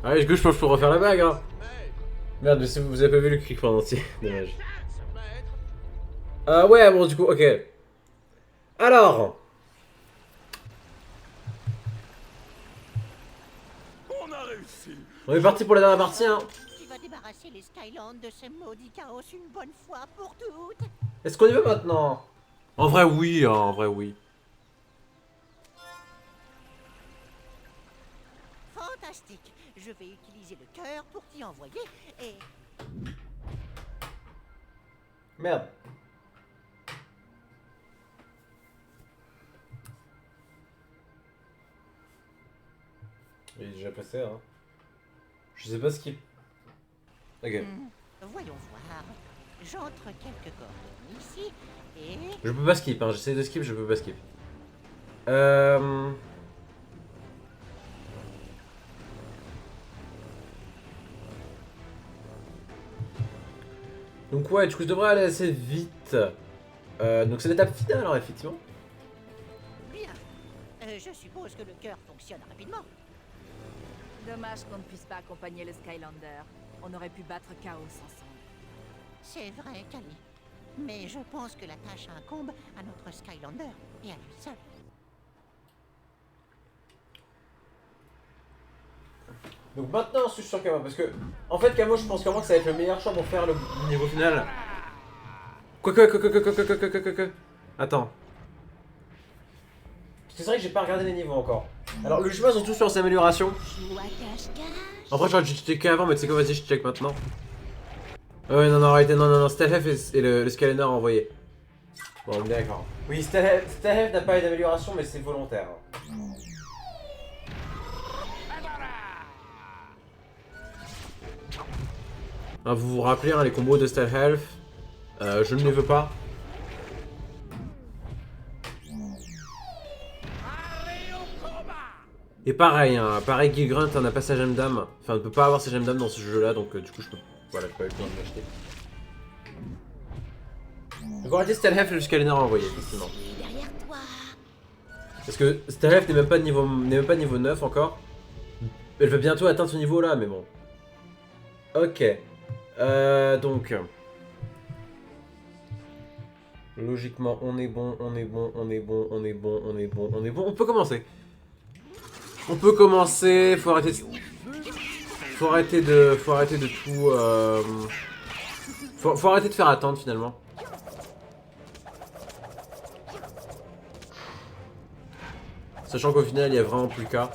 Ah oui, du coup, je pense que je peux refaire la bague, hein. Merde, mais si vous avez pas vu le clic en entier. Dommage. Ouais, bon, du coup, ok. Alors, On a réussi. on est parti pour la dernière partie, hein. Tu vas débarrasser les Skylands de ce maudit chaos une bonne fois pour toutes. Est-ce qu'on y va maintenant? En vrai, oui, hein, en vrai, oui. Fantastique. Je vais utiliser le cœur pour t'y envoyer et... Merde. Il est déjà passé, hein. Je sais pas ce qui... Ok. Voyons voir. J'entre quelques coordonnées ici et... Je peux pas skip, hein. J'essaie de skip, je peux pas skip. Donc ouais, du coup, je devrais aller assez vite. Donc c'est l'étape finale, alors, effectivement. Bien. Je suppose que le cœur fonctionne rapidement. Dommage qu'on ne puisse pas accompagner le Skylander. On aurait pu battre Chaos ensemble. C'est vrai, Kali. Mais je pense que la tâche incombe à notre Skylander et à lui seul. Donc maintenant, je suis sur Kamo, parce que... En fait, Kamo, je pense vraiment que ça va être le meilleur choix pour faire le niveau final. Quoi. Attends. Parce que c'est vrai que j'ai pas regardé les niveaux encore. Alors, le chemin, ils ont tous sur ses améliorations. Joue à cache-cache. Après, j'aurais dû checker avant, mais tu sais quoi, vas-y, je check maintenant. Ouais, non, arrêtez, non, Stealth et le Skylander envoyé. Bon, on est d'accord. Oui, Stealth n'a pas eu d'amélioration, mais c'est volontaire. Ah, vous vous rappelez, hein, les combos de Stealth, je ne les veux pas. Et pareil, hein, pareil, Gilgrunt n'a pas sa gemme d'âme. Enfin, ne peut pas avoir sa gemme d'âme dans ce jeu-là, donc du coup, je peux. Voilà, je peux pas eu le temps de l'acheter. Donc, on va tester Stealth et le Skylander envoyé, effectivement. Derrière toi. Parce que Stealth n'est même pas niveau 9 encore. Elle va bientôt atteindre ce niveau-là, mais bon. Ok. Donc. Logiquement, on est bon. On peut commencer. Faut arrêter de tout. Faut arrêter de faire attendre finalement. Sachant qu'au final, il y a vraiment plus le cas.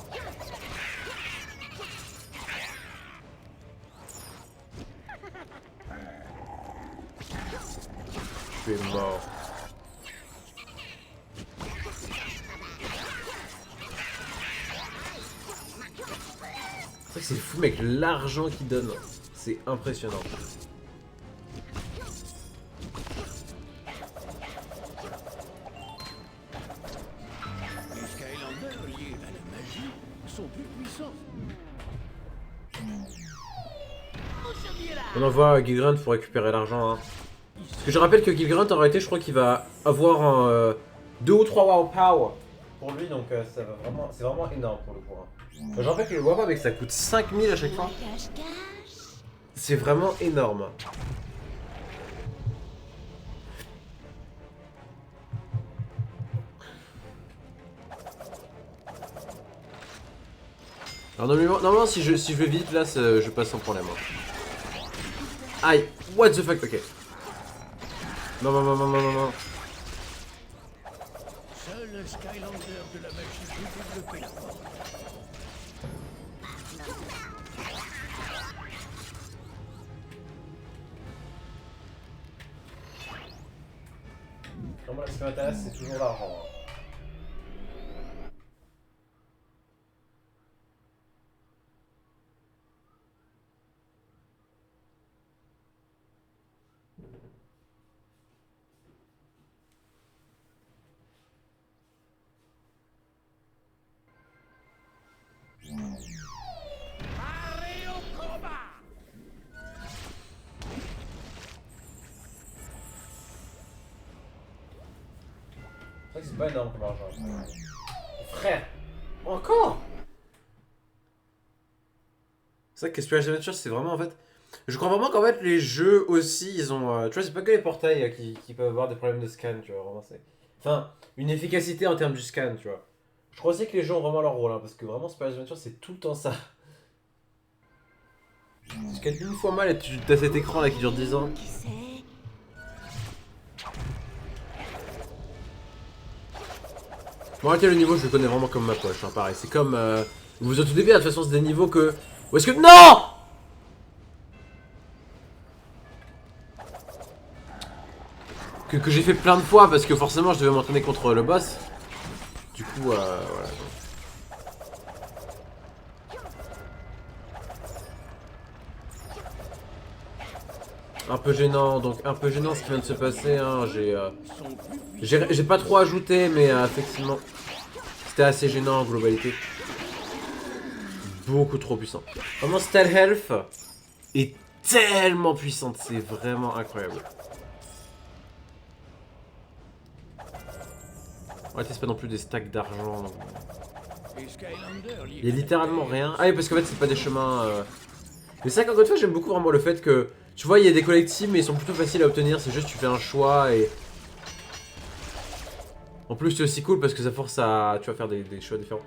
Tu es mort. C'est vrai que c'est fou, mec, l'argent qu'il donne. C'est impressionnant. Les Skylanders liés à la magie sont plus puissants. On envoie Gilgrunt pour récupérer l'argent. Hein. Parce que je rappelle que Gilgrunt, en réalité, je crois qu'il va avoir un, 2 ou 3 Wow Power pour lui, donc ça va vraiment, c'est vraiment énorme pour le coup. Hein. Je rappelle que le Wow Power, mec, ça coûte 5000 à chaque fois. Cache-cache. C'est vraiment énorme. Alors normalement si je vais vite là, je passe sans problème. Hein. Aïe, what the fuck, ok. Non. Seul un Skylander de la magie peut développer la force. Non, moi, ce qui m'intéresse, c'est toujours l'argent. Hein. C'est vrai que c'est pas énorme comme argent. Frère, encore. C'est vrai que Spirit Adventure, c'est vraiment en fait. Je crois vraiment qu'en fait, les jeux aussi, ils ont. Tu vois, c'est pas que les portails qui peuvent avoir des problèmes de scan, tu vois. Vraiment, c'est. Enfin, une efficacité en termes du scan, tu vois. Je crois aussi que les jeux ont vraiment leur rôle, hein, parce que vraiment, Spirit Adventure, c'est tout le temps ça. Tu scannes une fois mal et tu as cet écran là qui dure 10 ans. Qui c'est? Bon, arrêtez le niveau, je le connais vraiment comme ma poche, hein, pareil. C'est comme. Vous êtes au début, de toute façon, c'est des niveaux que. Où est-ce que. Non! Que j'ai fait plein de fois parce que forcément je devais m'entraîner contre le boss. Du coup, voilà. Un peu gênant, donc un peu gênant ce qui vient de se passer. Hein. J'ai pas trop ajouté, mais effectivement, c'était assez gênant en globalité. Beaucoup trop puissant. Vraiment, Style Health est tellement puissante, c'est vraiment incroyable. Ouais, c'est pas non plus des stacks d'argent. Les Skylanders, Il y a littéralement rien. Ah oui, parce qu'en fait, c'est pas des chemins. Mais c'est vrai qu'encore une fois, j'aime beaucoup vraiment le fait que. Tu vois, il y a des collectibles, mais ils sont plutôt faciles à obtenir. C'est juste, tu fais un choix et. En plus, c'est aussi cool parce que ça force à. Tu vas faire des choix différents.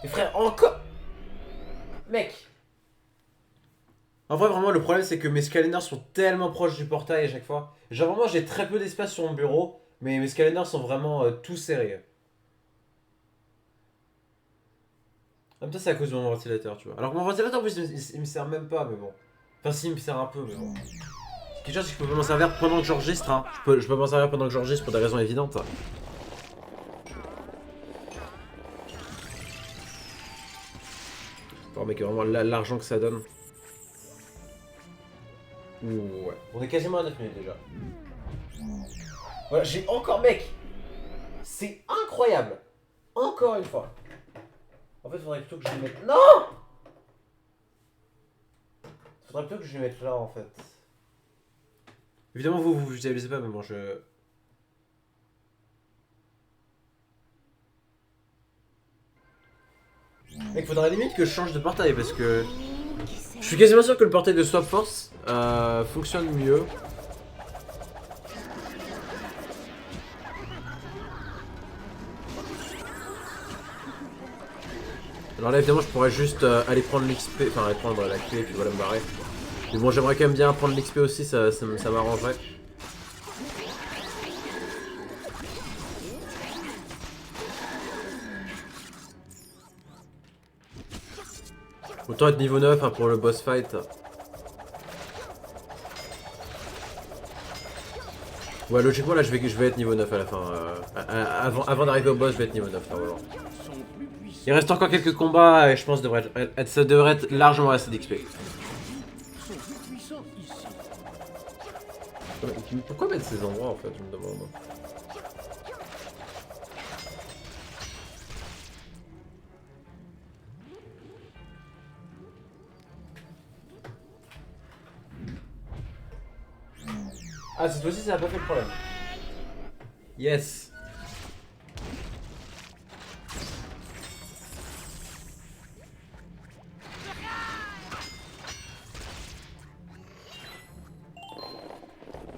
Mais frère, encore. Mec. En vrai, vraiment, le problème, c'est que mes Skylanders sont tellement proches du portail à chaque fois. Genre, vraiment, j'ai très peu d'espace sur mon bureau, mais mes Skylanders sont vraiment tout serrés. En même temps, c'est à cause de mon ventilateur, tu vois. Alors que mon ventilateur, en plus, il me sert même pas, mais bon. Enfin, si, il me sert un peu, mais bon. Quelque chose, c'est que je peux pas m'en servir pendant que j'enregistre, hein. Je peux m'en servir pendant que j'enregistre pour des raisons évidentes. Oh, mec, vraiment l'argent que ça donne. Ouh, ouais. On est quasiment à 9 minutes déjà. Voilà, j'ai encore, mec. C'est incroyable. Encore une fois. En fait, faudrait plutôt que je le mette. Non! Faudrait plutôt que je le mette là en fait. Évidemment, vous visualisez pas, mais bon, je. Mec, faudrait limite que je change de portail parce que. Je suis quasiment sûr que le portail de Swap Force fonctionne mieux. Alors là évidemment je pourrais juste aller prendre l'XP, enfin aller prendre la clé et puis voilà me barrer. Mais bon j'aimerais quand même bien prendre l'XP aussi, ça m'arrangerait. Autant être niveau 9 hein, pour le boss fight. Ouais logiquement là je vais être niveau 9 à la fin. Avant d'arriver au boss je vais être niveau 9 normalement. Il reste encore quelques combats et je pense que ça devrait être largement assez d'XP. Pourquoi mettre ces endroits en fait, je me demande. Ah cette fois-ci ça n'a pas fait le problème. Yes.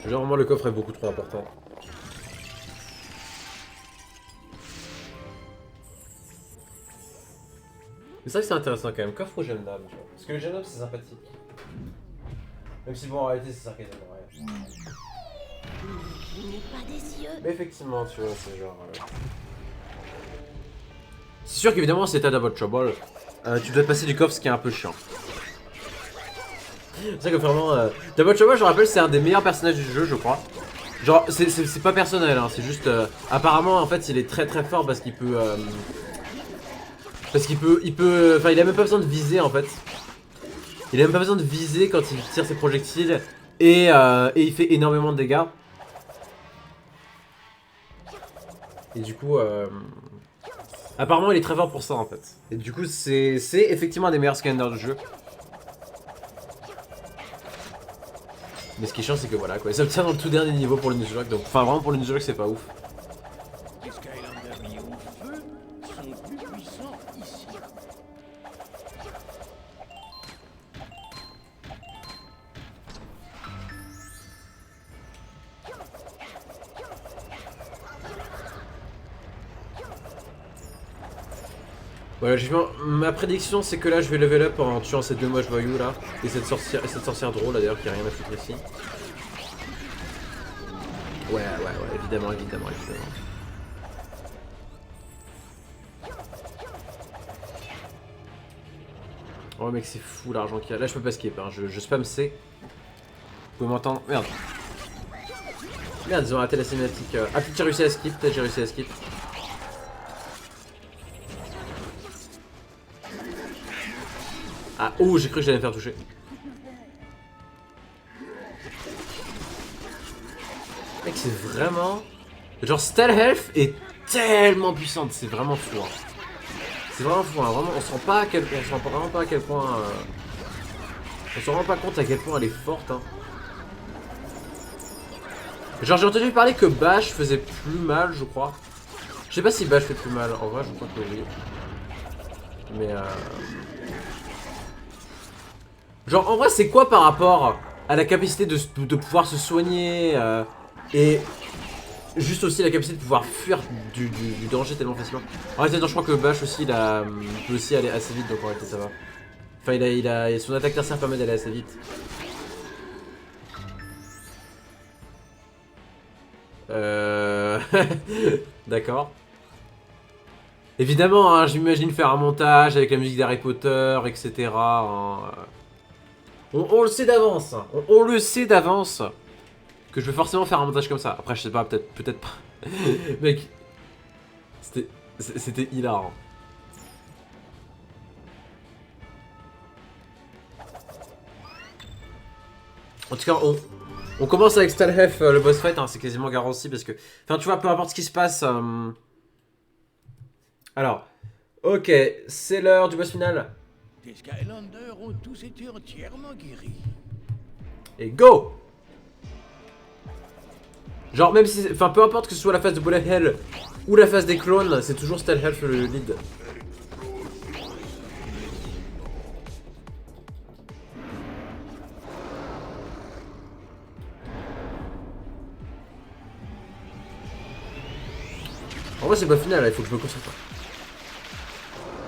Genre vraiment le coffre est beaucoup trop important. Mais c'est vrai que c'est intéressant quand même, coffre ou jeune dame, tu vois. Parce que le jeune homme c'est sympathique. Même si bon en réalité c'est sarcasme rien. Pas des yeux. Mais effectivement tu vois c'est genre... C'est sûr qu'évidemment c'est à Double Trouble. Tu dois passer du coffre ce qui est un peu chiant. C'est vrai que vraiment... Double Trouble je me rappelle c'est un des meilleurs personnages du jeu je crois. Genre c'est pas personnel hein, c'est juste... apparemment en fait il est très très fort parce qu'il peut... Parce qu'il peut... Enfin il a même pas besoin de viser en fait. Il a même pas besoin de viser quand il tire ses projectiles. Et il fait énormément de dégâts. Et du coup... apparemment il est très fort pour ça en fait. Et du coup c'est effectivement un des meilleurs Skylanders du jeu. Mais ce qui est chiant c'est que voilà quoi, il s'obtient dans le tout dernier niveau pour le Nuzlocke, donc enfin vraiment pour le Nuzlocke c'est pas ouf. Les Skylanders liés au feu sont les plus puissants ici. Voilà, ma prédiction c'est que là je vais level up en tuant ces deux moches voyous là. Et cette sorcière drôle là d'ailleurs qui a rien à foutre ici. Ouais, évidemment. Oh mec c'est fou l'argent qu'il y a. Là je peux pas skip, hein. Je spam C. Vous pouvez m'entendre. Merde, ils ont raté la cinématique. Ah peut-être j'ai réussi à skip, Ah, oh, j'ai cru que j'allais me faire toucher. Mec, c'est vraiment... Genre, Stall Health est tellement puissante, c'est vraiment fou. Hein. C'est vraiment fou, hein. Vraiment, on se rend pas à quel point... On se rend vraiment pas à quel point... On se rend pas compte à quel point elle est forte. Hein. Genre, j'ai entendu parler que Bash faisait plus mal, je crois. Je sais pas si Bash fait plus mal, en vrai, je crois que oui. Mais genre, en vrai, c'est quoi par rapport à la capacité de pouvoir se soigner et juste aussi la capacité de pouvoir fuir du danger tellement facilement. En réalité, je crois que Bash aussi, il peut aussi aller assez vite, donc en réalité, ça va. Enfin, son attaque tertiaire permet d'aller assez vite. D'accord. Évidemment, hein, j'imagine faire un montage avec la musique d'Harry Potter, etc. Hein. On le sait d'avance. Hein. On le sait d'avance que je vais forcément faire un montage comme ça. Après, je sais pas, peut-être pas. Mec, c'était hilarant. En tout cas, on commence avec Stalhef, le boss fight, hein, c'est quasiment garanti parce que... Enfin, tu vois, peu importe ce qui se passe... Alors, ok, c'est l'heure du boss final. Les Skylanders ont tous été entièrement guéris. Et go! Genre, même si... Enfin, peu importe que ce soit la phase de Bullet Hell ou la phase des clones, c'est toujours Stalhef le lead. En vrai, c'est pas final, là, il faut que je me concentre.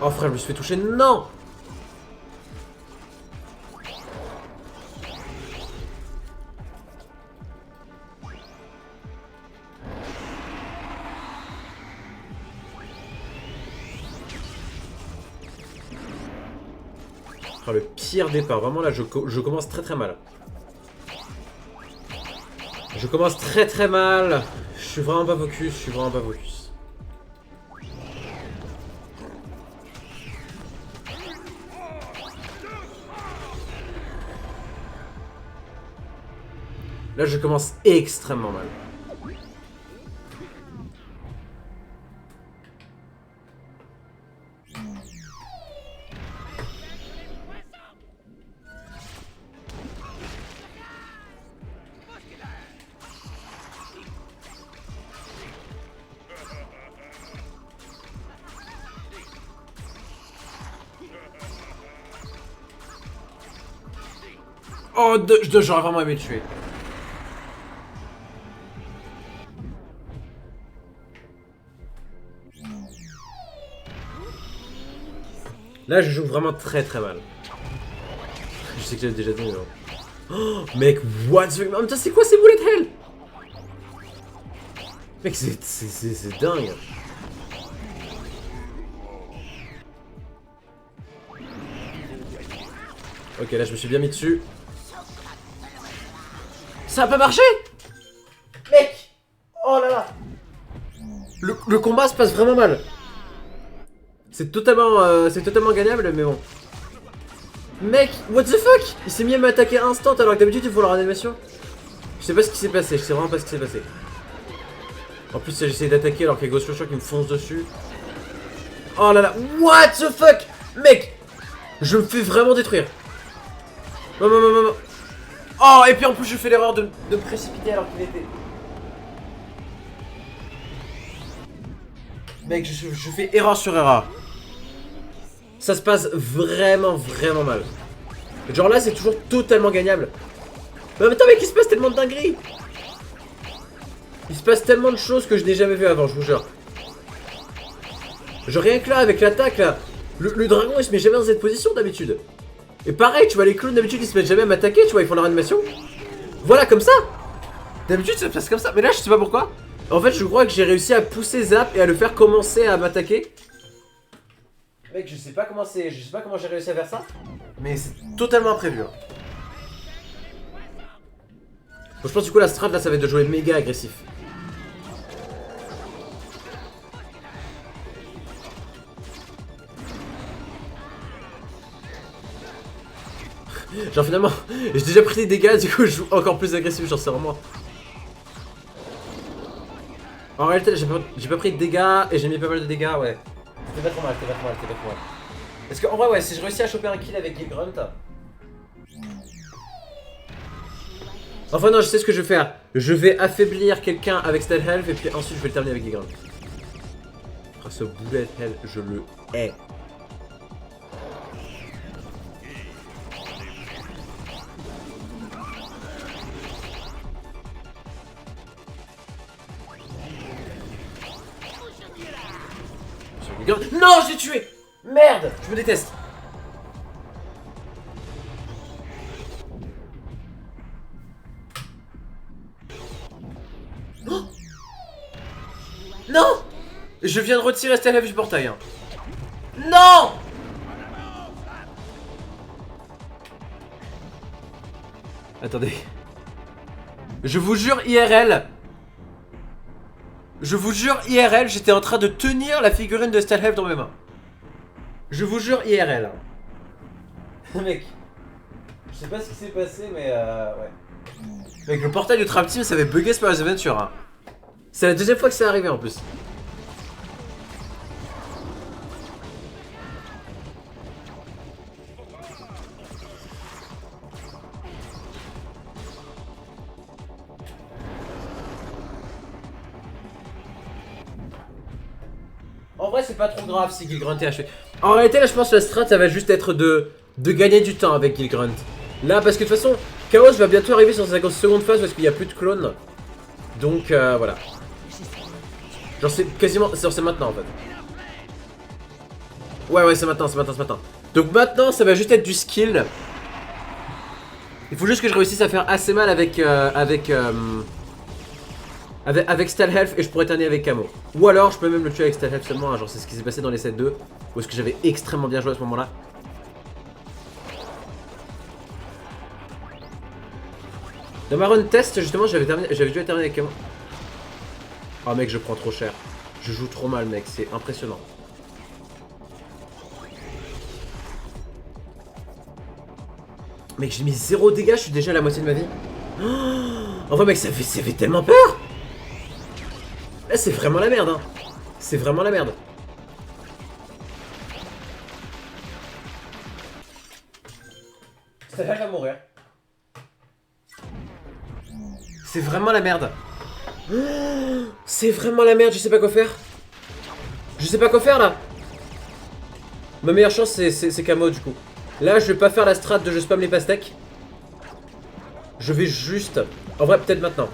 Oh frère, je me suis fait toucher. Non! Oh, le pire départ. Vraiment, là, je commence très mal. Je commence très mal. Je suis vraiment pas focus. Là, je commence extrêmement mal. Oh, j'aurais vraiment aimé tuer. Là, je joue vraiment très mal. Je sais que j'avais déjà dit, mais non. Oh, mec, what the... En même temps, c'est quoi ces bullet hell? Mec, c'est dingue. Ok, là, je me suis bien mis dessus. Ça a pas marché? Mec! Oh là là! Le combat se passe vraiment mal. C'est totalement gagnable, mais bon. Mec, what the fuck? Il s'est mis à m'attaquer instant alors que d'habitude il faut leur animation. Je sais pas ce qui s'est passé, je sais vraiment pas ce qui s'est passé. En plus, j'essaie d'attaquer alors qu'il y a Ghost Rusher qui me fonce dessus. Oh là là, what the fuck? Mec, je me fais vraiment détruire. Non. Oh, et puis en plus, je fais l'erreur de me précipiter alors qu'il était. Mec, je fais erreur sur erreur. Ça se passe vraiment mal. Genre là, c'est toujours totalement gagnable. Mais attends, mec, il se passe tellement de dingueries. Il se passe tellement de choses que je n'ai jamais vu avant, je vous jure. Genre rien que là, avec l'attaque, là, le dragon, il se met jamais dans cette position d'habitude. Et pareil, tu vois, les clowns, d'habitude, ils se mettent jamais à m'attaquer, tu vois, ils font leur animation. Voilà, comme ça. D'habitude, ça se passe comme ça. Mais là, je sais pas pourquoi. En fait, je crois que j'ai réussi à pousser Zap et à le faire commencer à m'attaquer. Mec, je sais pas comment j'ai réussi à faire ça. Mais c'est totalement imprévu. Hein. Donc, je pense du coup la strat là ça va être de jouer méga agressif. Genre finalement, j'ai déjà pris des dégâts, du coup je joue encore plus agressif, genre c'est vraiment... En réalité j'ai pas pris de dégâts et j'ai mis pas mal de dégâts, ouais. C'était pas trop mal. Parce qu'en vrai ouais, si je réussis à choper un kill avec Gil Grunt... Enfin non, je sais ce que je vais faire. Je vais affaiblir quelqu'un avec Stealth Health et puis ensuite je vais le terminer avec Gil Grunt. Oh, ce bullet hell, je le hais. Non, je l'ai tué! Merde! Je me déteste! Oh non! Je viens de retirer Stealth Health du portail. Hein. Non! Attendez. Je vous jure IRL. Je vous jure IRL, j'étais en train de tenir la figurine de Stealth Health dans mes mains. Je vous jure IRL. Mec. Je sais pas ce qui s'est passé mais ouais. Mec, le portail du Trap Team ça avait bugué Spyro's Adventure. Hein. C'est la deuxième fois que c'est arrivé en plus. En vrai c'est pas trop grave si Gil Grunt est achevé. En réalité là je pense que la strat ça va juste être de gagner du temps avec Gil Grunt. Là parce que de toute façon Chaos va bientôt arriver sur sa seconde phase parce qu'il n'y a plus de clones. Donc voilà. Genre c'est quasiment... c'est maintenant en fait. Ouais c'est maintenant. Donc maintenant ça va juste être du skill. Il faut juste que je réussisse à faire assez mal avec Stealth Health et je pourrais terminer avec Camo. Ou alors je peux même le tuer avec Stealth Health seulement, hein, genre c'est ce qui s'est passé dans les 7-2. Où est-ce que j'avais extrêmement bien joué à ce moment là. Dans ma run test justement j'avais dû terminer avec Camo. Oh mec je prends trop cher. Je joue trop mal mec, c'est impressionnant. Mec j'ai mis 0 dégâts, je suis déjà à la moitié de ma vie. Oh, en vrai mec ça fait tellement peur. Là c'est vraiment la merde hein. C'est vraiment la merde. Ça va mourir. C'est vraiment la merde. C'est vraiment la merde, je sais pas quoi faire. Je sais pas quoi faire là. Ma meilleure chance c'est Camo du coup. Là je vais pas faire la strat de je spam les pastèques. Je vais juste... En vrai peut-être maintenant.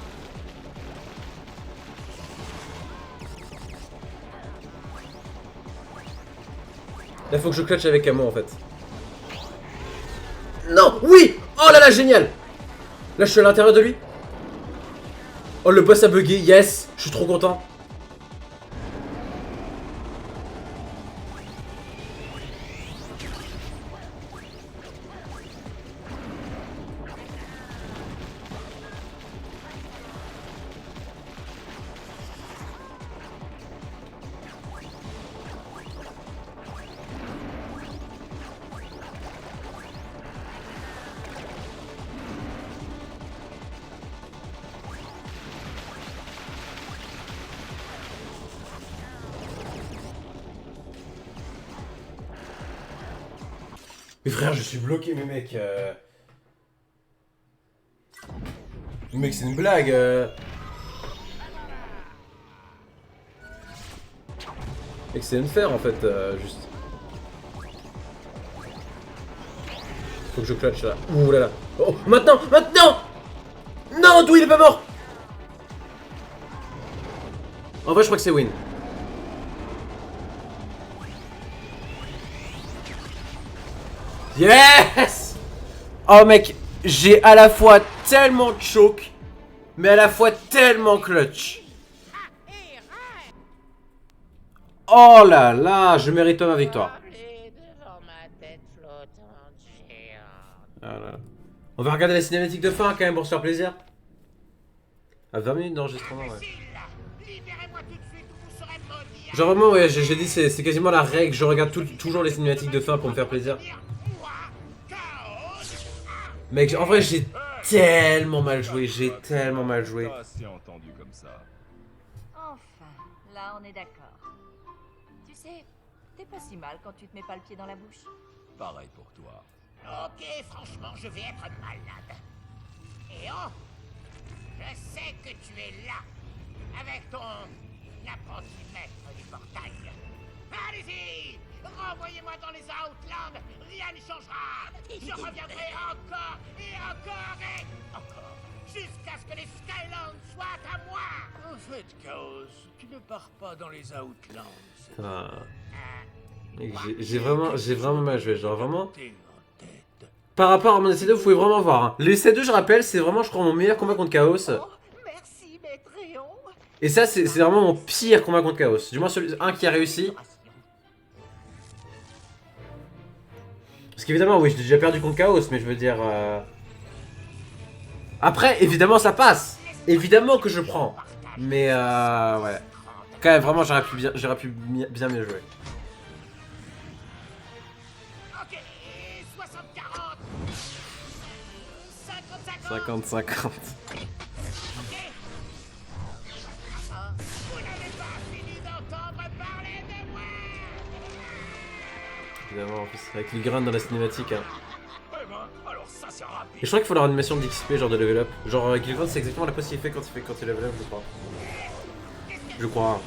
Là faut que je clutch avec Camo en fait. Non, oui. Oh là là, génial. Là je suis à l'intérieur de lui. Oh le boss a bugué, yes. Je suis trop content. Mais frère, je suis bloqué, mais mec. Mec, c'est une blague. Et que c'est unfair en fait, juste. Faut que je clutch là. Ouh là là. Oh, maintenant, maintenant. Non, d'où il est pas mort. En vrai, je crois que c'est win. Yes. Oh mec, j'ai à la fois tellement choke, mais à la fois tellement clutch. Oh là là, je mérite pas ma victoire. Voilà. On va regarder la cinématique de fin quand même pour se faire plaisir. À 20 minutes d'enregistrement, ouais. Genre vraiment, ouais, j'ai dit c'est quasiment la règle, je regarde toujours les cinématiques de fin pour me faire plaisir. Mec, en vrai, j'ai tellement mal joué, j'ai tellement mal joué. Pas si entendu comme ça. Enfin, là on est d'accord. Tu sais, t'es pas si mal quand tu te mets pas le pied dans la bouche. Pareil pour toi. Ok, franchement, je vais être malade. Et oh, je sais que tu es là, avec ton apprenti maître du portail. Allez-y, renvoyez-moi dans les Outlands, rien ne changera. Je reviendrai encore et encore et encore, jusqu'à ce que les Skylands soient à moi. En fait, Chaos, tu ne pars pas dans les Outlands. Putain. Mec, j'ai vraiment mal joué, genre vraiment. T'es en tête. Par rapport à mon SC2, vous pouvez vraiment voir. Hein. Les SC2, je rappelle, c'est vraiment, je crois, mon meilleur combat contre Chaos. Oh, merci, maître Réon. Et ça, c'est vraiment mon pire combat contre Chaos. Du moins, celui un qui a réussi. Parce qu'évidemment, oui, j'ai déjà perdu contre Chaos, mais je veux dire... Après, évidemment, ça passe. Évidemment que je prends. Mais, ouais. Quand même, vraiment, j'aurais pu bien mieux jouer. Ok, 60-40. 50-50. 50-50. Ok. Ah, vous n'avez pas fini d'entendre parler de moi. Évidemment, en plus, avec Ligran dans la cinématique. Hein. Eh ben, alors ça c'est rapide. Et je crois qu'il faut leur animation d'XP, genre de level up. Genre, Gilgran, c'est exactement la pose qu'il fait quand il level up, je crois. Je crois.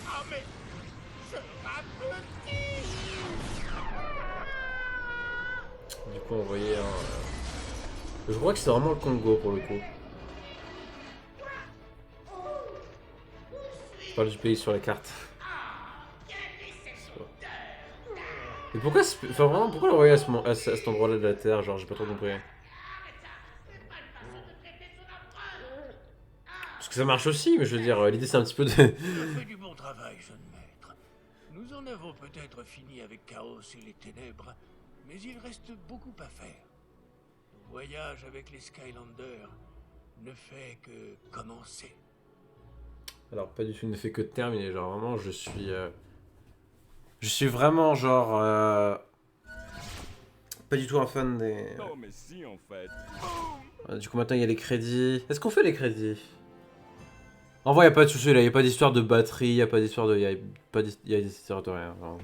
Ah mais, je m'applaudis. Du coup, on voyait un... Je crois que c'est vraiment le Congo pour le coup. Je parle du pays sur la carte. Mais pourquoi, enfin vraiment, pourquoi l'envoyer à cet endroit-là de la Terre? Genre, j'ai pas trop compris. Parce que ça marche aussi, mais je veux dire, l'idée c'est un petit peu de... Tu as fait du bon travail, jeune maître. Nous en avons peut-être fini avec Chaos et les ténèbres, mais il reste beaucoup à faire. Le voyage avec les Skylanders ne fait que commencer. Alors, pas du tout, ne fait que terminer. Genre, vraiment, je suis vraiment, genre... Pas du tout un fan des... Non, mais si, en fait. Du coup, maintenant, il y a les crédits. Est-ce qu'on fait les crédits? En vrai, il n'y a pas de souci, là. Il n'y a pas d'histoire de batterie, il n'y a pas d'histoire de... Il y a des histoires de rien. Genre.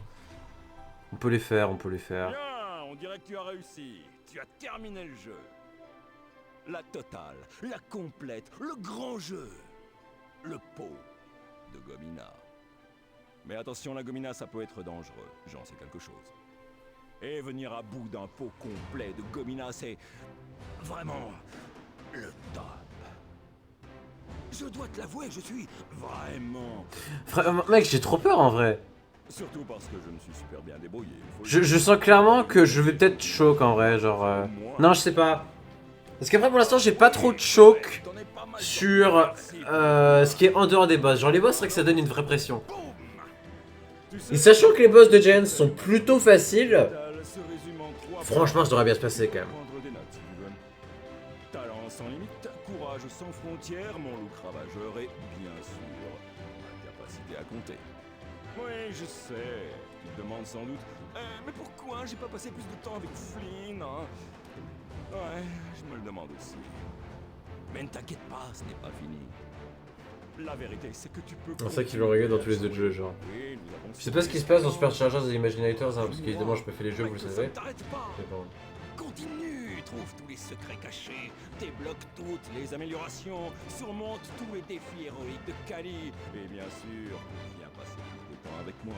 On peut les faire, on peut les faire. Bien, on dirait que tu as réussi. Tu as terminé le jeu. La totale, la complète, le grand jeu. Le pot de Gomina. Mais attention, la Gomina, ça peut être dangereux. J'en sais quelque chose. Et venir à bout d'un pot complet de Gomina, c'est vraiment le top. Je dois te l'avouer, je suis vraiment... Mec, j'ai trop peur, en vrai. Surtout parce que je me suis super bien débrouillé. Je sens clairement que je vais peut-être choke, en vrai, genre... Non, je sais pas. Parce qu'après, pour l'instant, j'ai pas trop de choke sur ce qui est en dehors des boss. Genre, les boss, c'est vrai que ça donne une vraie pression. Et sachant que les boss de Giants sont plutôt faciles, franchement, ça devrait bien se passer, quand même. Talent sans limite, courage sans frontières, mon loup ravageur et, bien sûr, ma capacité à compter. Oui, je sais, tu te demandes sans doute, mais pourquoi j'ai pas passé plus de temps avec Flynn, hein? Ouais, je me le demande aussi. Mais ne t'inquiète pas, ce n'est pas fini. La vérité, c'est que tu peux... C'est ça qu'ils l'ont réglé dans tous les autres jeux, genre. Je sais pas ce qui se passe dans Superchargers et Imaginators, hein, parce qu'évidemment, je peux faire les jeux, vous le savez. Mais bon. continue, trouve tous les secrets cachés, débloque toutes les améliorations, surmonte tous les défis héroïques de Kali, et bien sûr, viens passer plus de temps avec moi.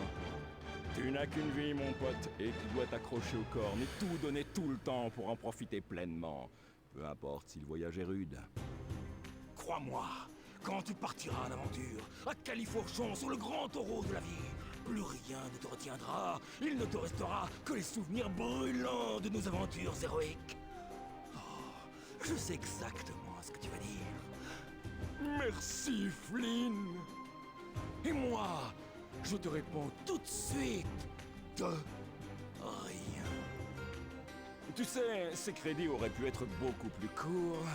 Tu n'as qu'une vie, mon pote, et tu dois t'accrocher aux cornes et tout donner tout le temps pour en profiter pleinement. Peu importe si le voyage est rude. Crois-moi, quand tu partiras en aventure, à Califourchon, sur le grand taureau de la vie, plus rien ne te retiendra. Il ne te restera que les souvenirs brûlants de nos aventures héroïques. Oh, je sais exactement ce que tu vas dire. Merci, Flynn. Et moi, je te réponds tout de suite de rien. Tu sais, ces crédits auraient pu être beaucoup plus courts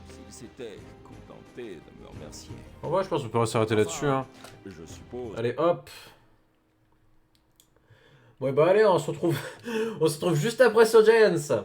s'ils s'étaient contentés de me remercier. En vrai, je pense qu'on peut s'arrêter là-dessus. Hein. Je suppose. Allez, hop. Bon, bah allez, on se retrouve juste après sur Giants.